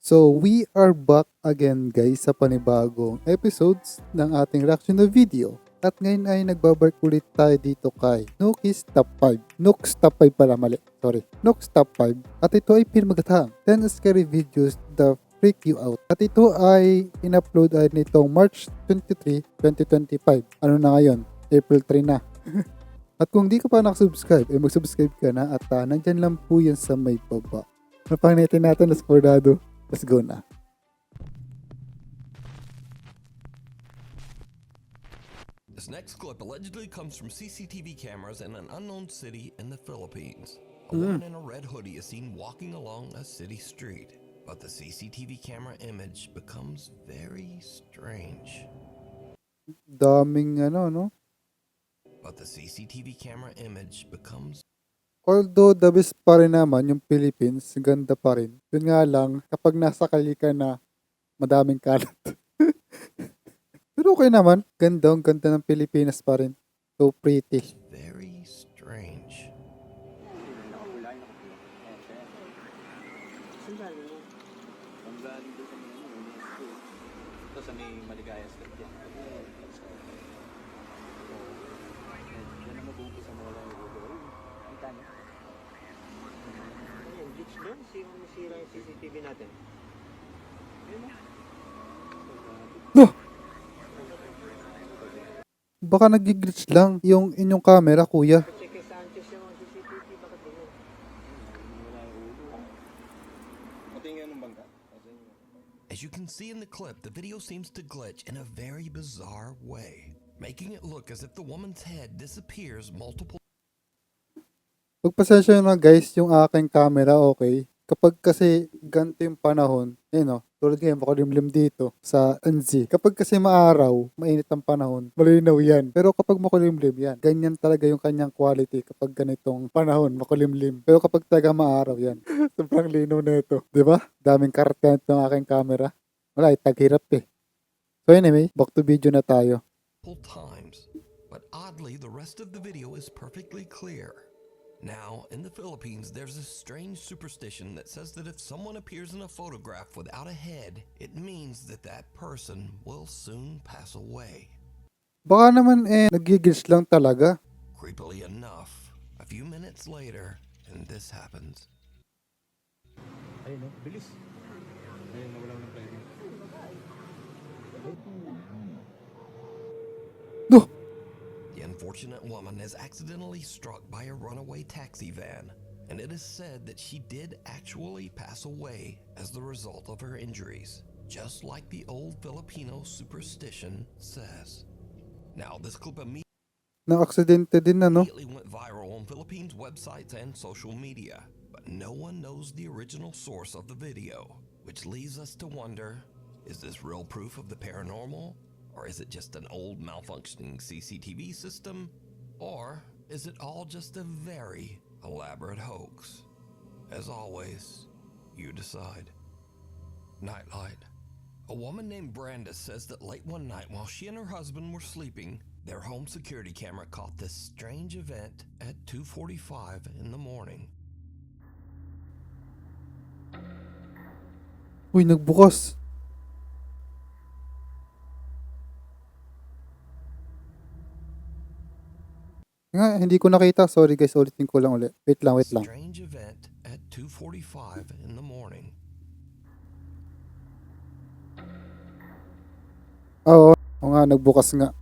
So, we are back again guys sa panibagong episodes ng ating reaction na video. At ngayon ay nagbabark ulit tayo dito kay Nookie's Top 5. Nook's Top 5 pala, mali. Sorry. Nook's Top 5. At ito ay pinamagatang 10 scary videos that freak you out. At ito ay in-upload ay nitong March 23, 2025. Ano na ngayon? April 3 na. At kung di ka pa nakasubscribe, mag-subscribe ka na at nandyan lang po yan sa may baba. Napanginitin natin na skordado. Let's go na. This next clip allegedly comes from CCTV cameras in an unknown city in the Philippines. A woman in a red hoodie is seen walking along a city street, but the CCTV camera image becomes very strange. Daming no? But the CCTV camera image becomes... Although the best pa rin naman yung Philippines, ganda pa rin. Yun nga lang, kapag nasa kali ka na, madaming kalat. Pero okay naman, ganda ng Pilipinas pa rin. So pretty. very strange. Ito sa may Maligaya Street yan. Yan ang mabuti sa mga lang ito. Ang tanya. Ayan, glitch doon. Masira yung CCTV natin. Ayun mo. No! Baka nag-glitch lang yung inyong camera, kuya. Check kay Sanchez yung CCTV. Bakit ganyan? Wala yung ulo. Pati nga nung bangka. As you can see in the clip, the video seems to glitch in a very bizarre way, making it look as if the woman's head disappears multiple. Pagpasensya na guys yung aking camera, okay? Kapag kasi ganito yung panahon, tulad ngayon, makulimlim dito sa NZ. Kapag kasi maaraw, mainit ang panahon, malinaw yan. Pero kapag makulimlim yan, ganyan talaga yung kanyang quality kapag ganitong panahon, makulimlim. Pero kapag talaga maaraw yan, sobrang linaw na ito. Diba? Daming kartent ng aking camera. Wala, taghirap eh. So anyway, back to video na tayo. Times, but oddly, the rest of the video is perfectly clear. Now, in the Philippines, there's a strange superstition that says that if someone appears in a photograph without a head, it means that that person will soon pass away. Baka naman nagigils lang talaga. Creepily enough, a few minutes later, and this happens. Ayun no, bilis. Ayun, nawala ng pwede. No! The unfortunate woman is accidentally struck by a runaway taxi van, and it is said that she did actually pass away as the result of her injuries, just like the old Filipino superstition says. Now, this clip Na-aksidente din na, no? immediately went viral on Philippines websites and social media, but no one knows the original source of the video, which leaves us to wonder, is this real proof of the paranormal? Or is it just an old malfunctioning CCTV system? Or is it all just a very elaborate hoax? As always, you decide. Nightlight. A woman named Brenda says that late one night while she and her husband were sleeping, their home security camera caught this strange event at 2:45 in the morning. Uy, nagbukas. Nga, hindi ko nakita. Sorry guys, ulitin ko lang ulit. Wait lang. Strange event at 2:45 in the morning. Oo nga, nagbukas nga.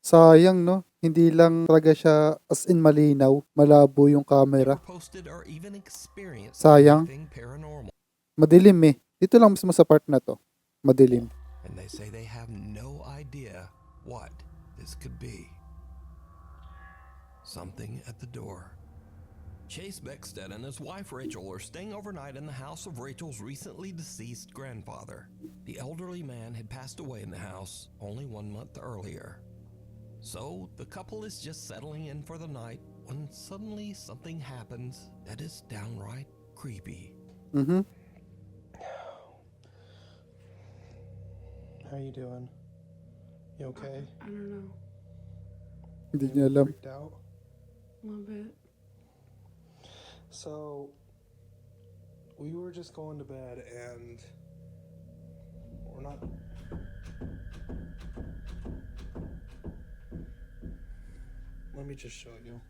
Sayang, no? Hindi lang talaga siya as in malinaw, malabo yung camera. Posted or even experienced Sayang. anything paranormal. Madilim eh. Dito lang mismo sa part na to. Madilim. And they say they have no idea what this could be. Something at the door. Chase Beckstead and his wife Rachel are staying overnight in the house of Rachel's recently deceased grandfather. The elderly man had passed away in the house only 1 month earlier. So the couple is just settling in for the night when suddenly something happens that is downright creepy. Mhm. How you doing? You okay? I don't know. Hindi niya alam. Freaked out? A little bit. So, we were just going to bed and we're not... Let me just show you.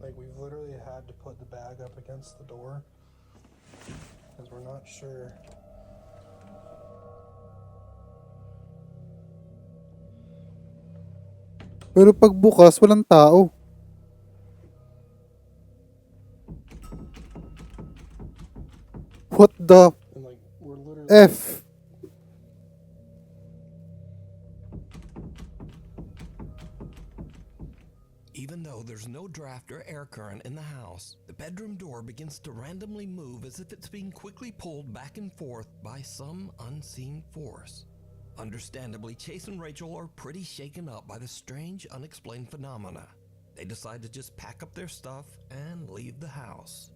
Like, we've literally had to put the bag up against the door because we're not sure. Pero pagbukas, walang tao. What the And like, we're literally... F? Even though there's no draft or air current in the house, the bedroom door begins to randomly move as if it's being quickly pulled back and forth by some unseen force. Understandably, Chase and Rachel are pretty shaken up by the strange, unexplained phenomena. They decide to just pack up their stuff and leave the house.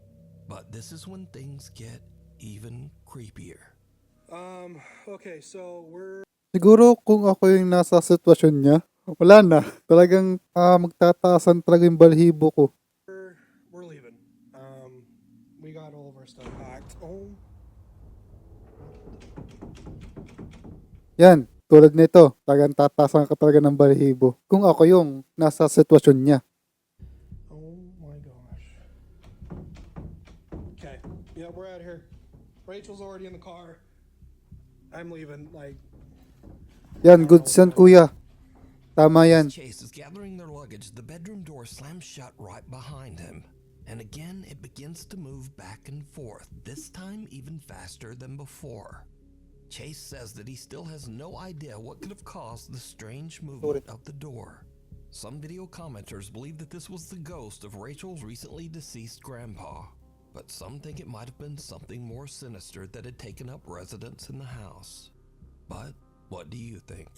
But this is when things get even creepier. Okay, so we're... Siguro kung ako yung nasa sitwasyon niya, wala na. Talagang magtataasan talaga yung balhibo ko. We're leaving. We got all of our stuff packed. Oh. Yan, tulad nito, talagang tatasan ka talaga ng balhibo. Kung ako yung nasa sitwasyon niya. Oh my gosh. Okay. Yeah, we're out here. Rachel's already in the car. I'm leaving. Like, Yan, goods yan kuya. Tama yan. As Chase is gathering their luggage, the bedroom door slams shut right behind him. And again, it begins to move back and forth, this time even faster than before. Chase says that he still has no idea what could have caused the strange movement of the door. Some video commenters believe that this was the ghost of Rachel's recently deceased grandpa, but some think it might have been something more sinister that had taken up residence in the house. But what do you think?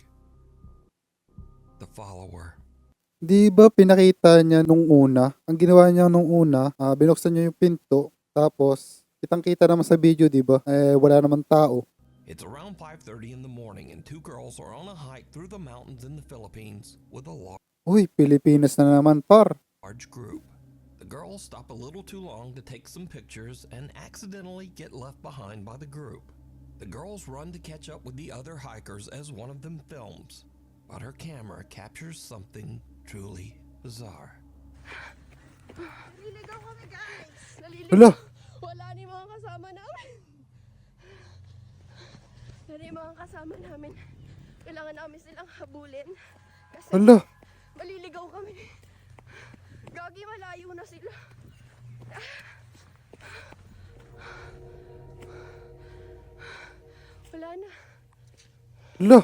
The follower. Di ba pinakita niya nung una? Ang ginawa niya nung una, binuksan niya yung pinto, tapos kitang-kita naman sa video, di ba? Wala naman tao. It's around 5:30 in the morning and two girls are on a hike through the mountains in the Philippines with a Uy, Pilipinas na naman par. large group. The girls stop a little too long to take some pictures and accidentally get left behind by the group. The girls run to catch up with the other hikers as one of them films, but her camera captures something truly bizarre. Naliligaw kami, guys! Naliligaw! Hala, Wala ni mga kasama namin! Wala ni mga kasama namin. Kailangan namin silang habulin. Kasi hala. maliligaw kami. Gagi, malayo na sila. Wala na. Hala.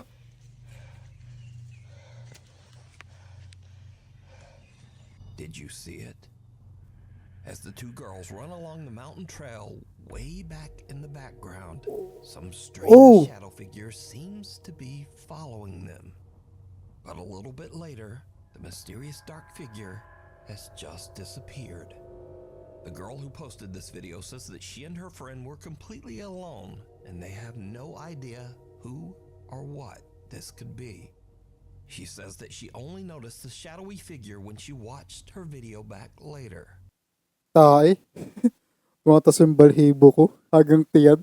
Did you see it? As the two girls run along the mountain trail, way back in the background, some strange shadow figure seems to be following them. But a little bit later, the mysterious dark figure has just disappeared. The girl who posted this video says that she and her friend were completely alone and they have no idea who or what this could be. She says that she only noticed the shadowy figure when she watched her video back later. Tae. Tumatas yung balhibo ko. Hagang tiyad.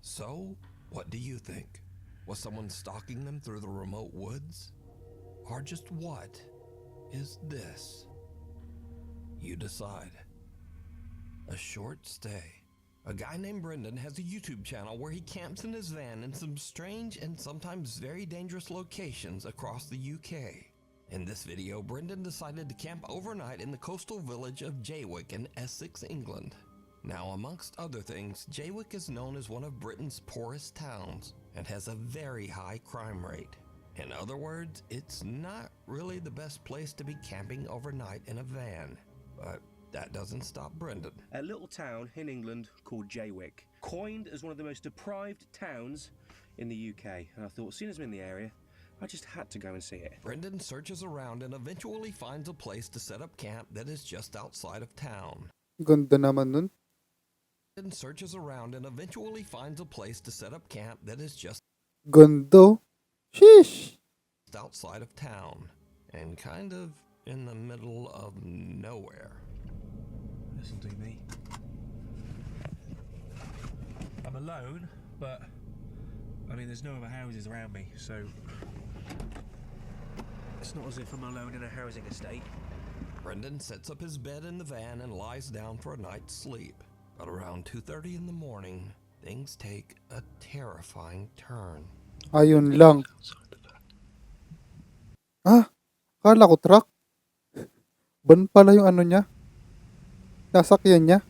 So, what do you think? Was someone stalking them through the remote woods? Or just what is this? You decide. A short stay. A guy named Brendan has a YouTube channel where he camps in his van in some strange and sometimes very dangerous locations across the UK. In this video, Brendan decided to camp overnight in the coastal village of Jaywick in Essex, England. Now, amongst other things, Jaywick is known as one of Britain's poorest towns and has a very high crime rate. In other words, it's not really the best place to be camping overnight in a van. But that doesn't stop Brendan. A little town in England called 𝗙𝗢𝗟, coined as one of the most deprived towns in the UK. And I thought, as soon as I'm in the area, I just had to go and see it. Brendan searches around and eventually finds a place to set up camp that is just outside of town. Ganda naman nun. Brendan searches around and eventually finds a place to set up camp that is just Ganda. Sheesh. outside of town and kind of in the middle of nowhere. This'll do me. I'm alone, but I mean, there's no other houses around me, so it's not as if I'm alone in a housing estate. Brendan sets up his bed in the van and lies down for a night's sleep. But around 2:30 in the morning, things take a terrifying turn. Ayun lang. Ah, kala ko truck. Ban pala yung ano niya. Sasakyan niya.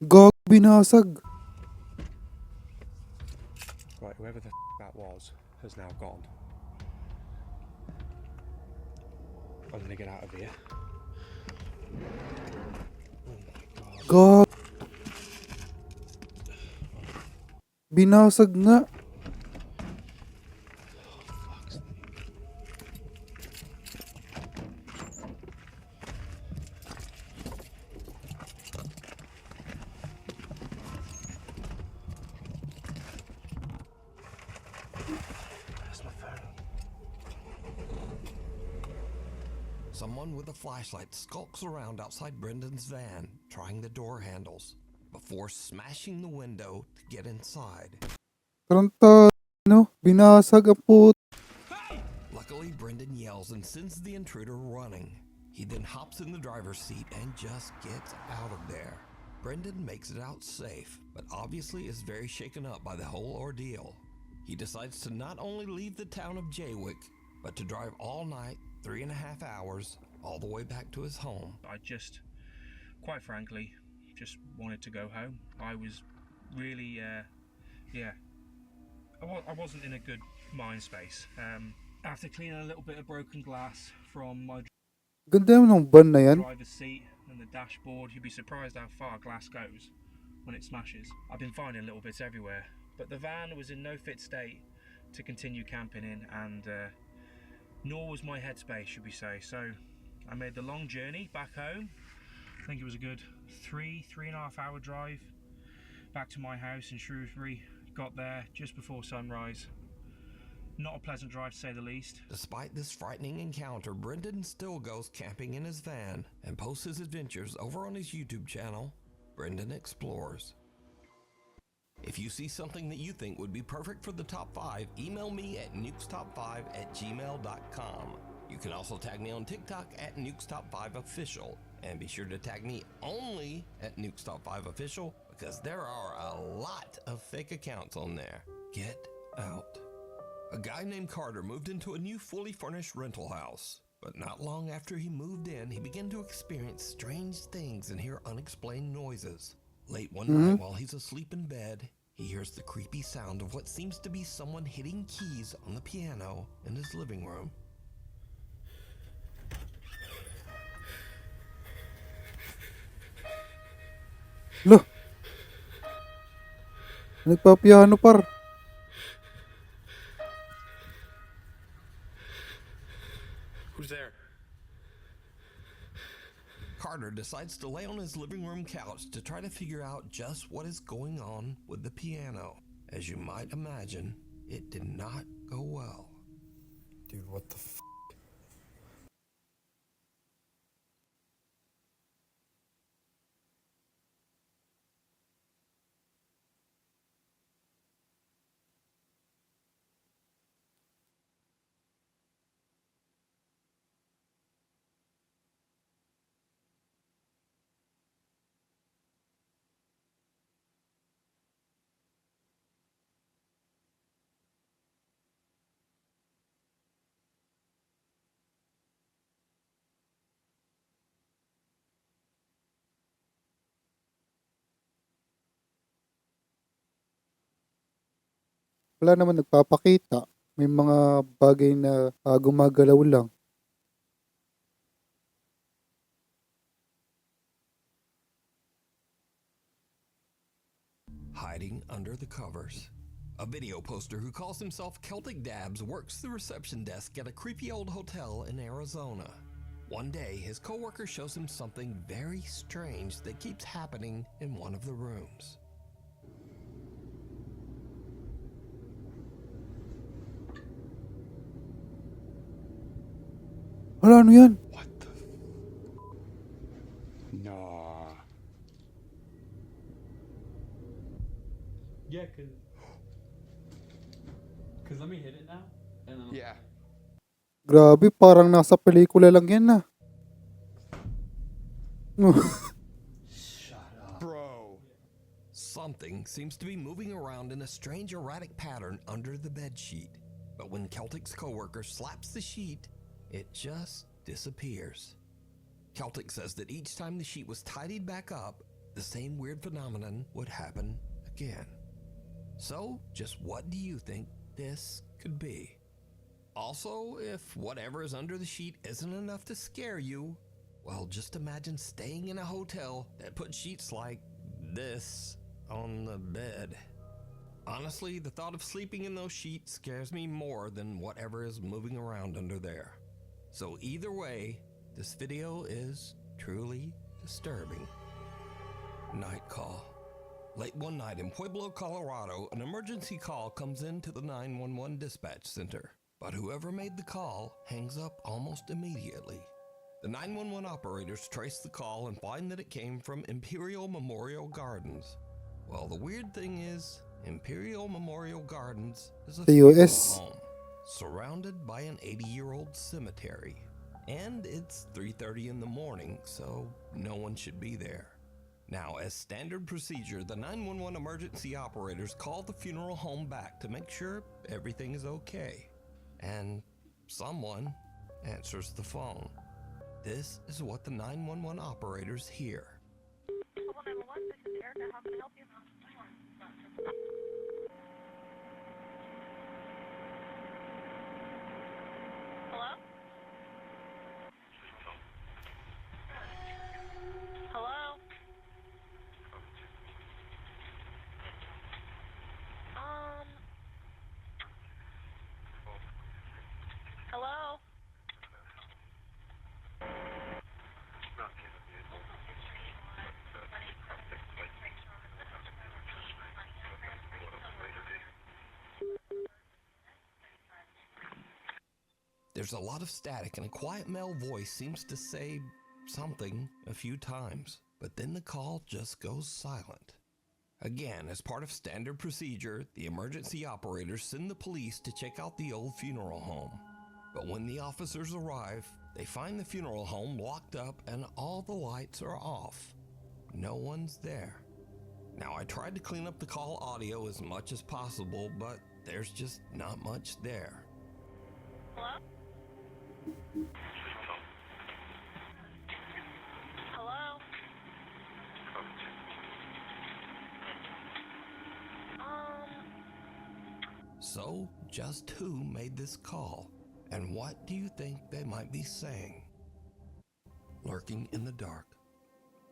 Gag, binasag. Right, whoever the that was has now gone. I'm gonna get out of here. Gag. Binasag nga. Someone with a flashlight skulks around outside Brendan's van, trying the door handles, before smashing the window to get inside. Taranta, no? Binasag ang put. Luckily, Brendan yells and sends the intruder running. He then hops in the driver's seat and just gets out of there. Brendan makes it out safe, but obviously is very shaken up by the whole ordeal. He decides to not only leave the town of 𝗙𝗢𝗟, but to drive all night, 3.5 hours, all the way back to his home. I just, quite frankly, just wanted to go home. I was really, I wasn't in a good mind space. After cleaning a little bit of broken glass from my Ganda naman ng van na yan. driver's seat and the dashboard, you'd be surprised how far glass goes when it smashes. I've been finding little bits everywhere, but the van was in no fit state to continue camping in, and nor was my headspace, should we say. So I made the long journey back home. I think it was a good 3.5 hour drive back to my house in Shrewsbury. Got there just before sunrise. Not a pleasant drive, to say the least. Despite this frightening encounter, Brendan still goes camping in his van and posts his adventures over on his YouTube channel, Brendan Explores. If you see something that you think would be perfect for the top 5, email me at nukestop5@gmail.com. You can also tag me on TikTok at nukestop5official, and be sure to tag me only at nukestop5official, because there are a lot of fake accounts on there. Get out. A guy named Carter moved into a new fully furnished rental house. But not long after he moved in, he began to experience strange things and hear unexplained noises. Late one night while he's asleep in bed, he hears the creepy sound of what seems to be someone hitting keys on the piano in his living room. Lo. Nagpapiano par. Who's there? Carter decides to lay on his living room couch to try to figure out just what is going on with the piano. As you might imagine, it did not go well. Dude, what the f? Wala naman nagpapakita. May mga bagay na gumagalaw lang. Hiding under the covers. A video poster who calls himself 𝗙𝗢𝗟𝗪𝗪 works the reception desk at a creepy old hotel in Arizona. One day, his coworker shows him something very strange that keeps happening in one of the rooms. Hala, ano yan? What the Nah. Yeah, cause let me hit it now, and then Yeah. Grabe, parang nasa pelikula lang yan na. shut up. Bro. Something seems to be moving around in a strange erratic pattern under the bed sheet. But when 𝗙𝗢𝗟𝗪𝗪's coworker slaps the sheet, it just disappears. 𝗙𝗢𝗟𝗪𝗪 says that each time the sheet was tidied back up, the same weird phenomenon would happen again. So, just what do you think this could be? Also, if whatever is under the sheet isn't enough to scare you, well, just imagine staying in a hotel that put sheets like this on the bed. Honestly, the thought of sleeping in those sheets scares me more than whatever is moving around under there. So either way, this video is truly disturbing. Night call. Late one night in Pueblo, Colorado, an emergency call comes into the 911 dispatch center. But whoever made the call hangs up almost immediately. The 911 operators trace the call and find that it came from Imperial Memorial Gardens. Well, the weird thing is, Imperial Memorial Gardens is a The funeral US. home surrounded by an 80-year-old cemetery. And it's 3:30 in the morning, so no one should be there. Now, as standard procedure, the 911 emergency operators call the funeral home back to make sure everything is okay. And someone answers the phone. This is what the 911 operators hear. Hello? Hello? Hello? There's a lot of static and a quiet male voice seems to say something a few times, but then the call just goes silent. Again, as part of standard procedure, the emergency operators send the police to check out the old funeral home. But when the officers arrive, they find the funeral home locked up and all the lights are off. No one's there. Now, I tried to clean up the call audio as much as possible, but there's just not much there. Hello? Hello? So, just who made this call? And what do you think they might be saying? Lurking in the dark.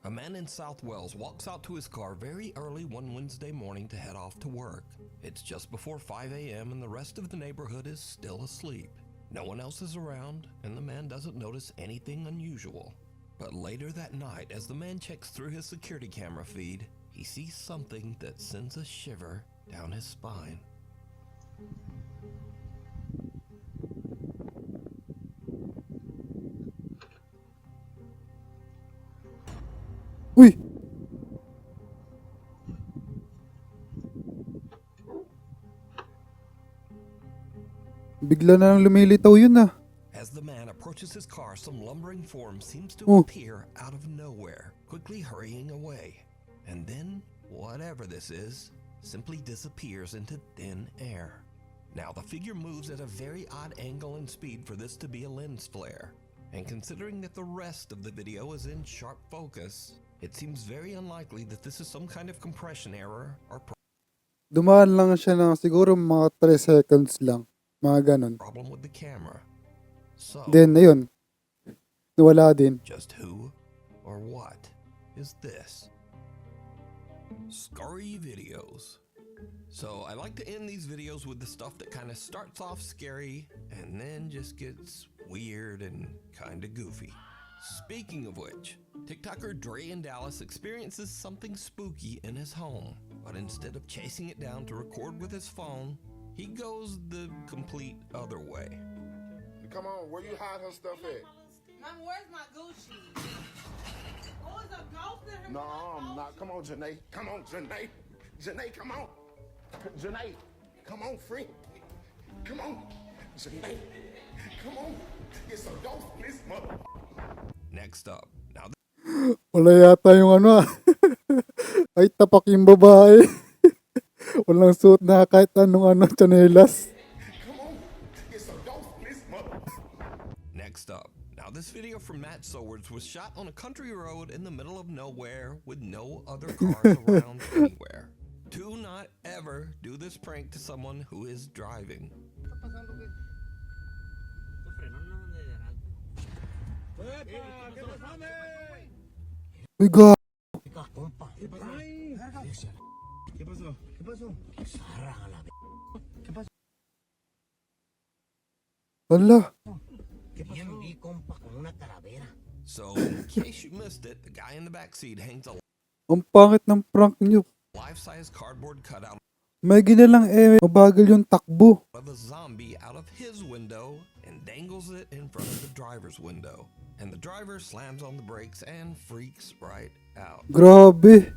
A man in South Wales walks out to his car very early one Wednesday morning to head off to work. It's just before 5 a.m. and the rest of the neighborhood is still asleep. No one else is around, and the man doesn't notice anything unusual. But later that night, as the man checks through his security camera feed, he sees something that sends a shiver down his spine. Uy! Bigla na lang lumilitaw yun ah. As the man approaches his car, some lumbering form seems to Oh. appear out of nowhere, quickly hurrying away. And then, whatever this is, simply disappears into thin air. Now, the figure moves at a very odd angle and speed for this to be a lens flare. And considering that the rest of the video is in sharp focus, it seems very unlikely that this is some kind of compression error or Dumaan lang siya ng siguro mga 3 seconds lang. Mga ganon. problem with the camera. So, Then, ayun. Nawala din. just who or what is this? Scary videos. So I like to end these videos with the stuff that kind of starts off scary and then just gets weird and kind of goofy. Speaking of which, TikToker Dre in Dallas experiences something spooky in his home, but instead of chasing it down to record with his phone, he goes the complete other way. Come on, where you hide her stuff at? Mom, where's my Gucci? Oh, it's a ghost in her. No, I'm not. Come on, Janae. Come on, Janae. Janae, come on. Janae, come on, friend. Come on. Janae, come on. It's a ghost in this mother. Next up, now Wala yata yung ano ah. Ay, tapak yung babae. Walang suot na kahit anong chanelas. Come on. It's a ghost in this mother. Next up. Now this video from 𝗙𝗙𝗟𝗪𝗪 was shot on a country road in the middle of nowhere with no other cars around anywhere. Do not ever do this prank to someone who is driving. Uy, God. Wala. So in case you missed it, the guy in the backseat hangs a Ang pangit ng prank nyo. life-size cardboard cutout May ginalang mabagal yung takbo. of a zombie out of his window and dangles it in front of the driver's window. And the driver slams on the brakes and freaks right out. Grabe.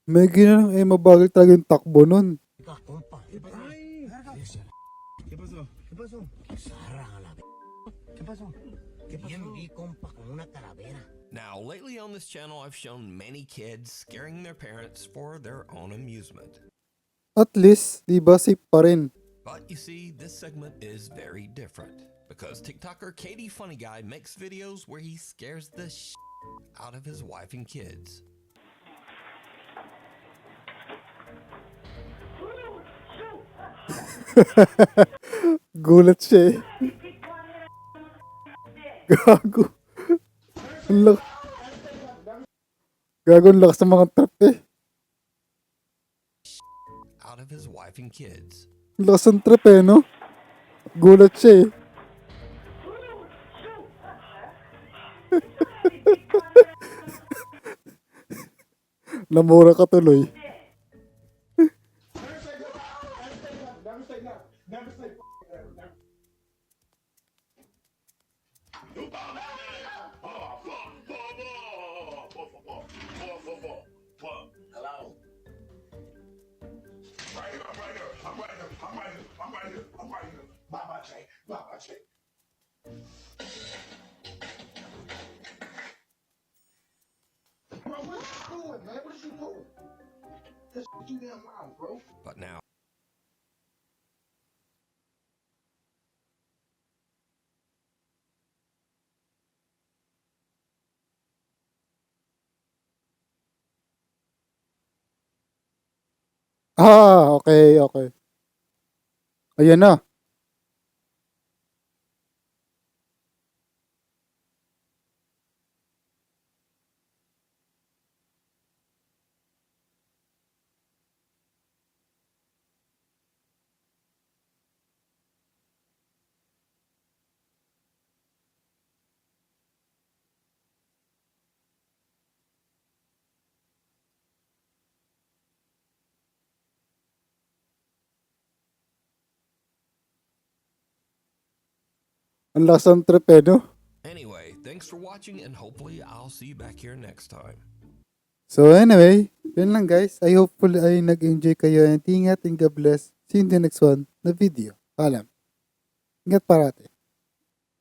May ginalang mabagal talaga yung takbo nun. Now, lately on this channel, I've shown many kids scaring their parents for their own amusement. At least, di ba safe pa rin? But you see, this segment is very different because TikToker 𝗙𝗢𝗟𝗢𝗪𝗪 makes videos where he scares the out of his wife and kids. Gulat siya eh. Gago. Ang lak- Gago, ang lakas ng mga trap eh. Out of his wife and kids. Ang lakas ng trap eh, no? Gulat siya eh. Namura ka tuloy. Hello. Right here, I'm right here. I'm right here. I'm right here. I'm right here. I'm right here. Babae, Babae. Bro, what you doing, man? What is you doing? That's too damn loud, bro. But now, Okay, okay. Ayan na. Ang lakas ng trip eh, no? anyway, thanks for watching and hopefully I'll see you back here next time. So anyway, yun lang guys. I hopefully ay nag-enjoy kayo and ingat and God bless. See you in the next one na video. Paalam. Ingat parati.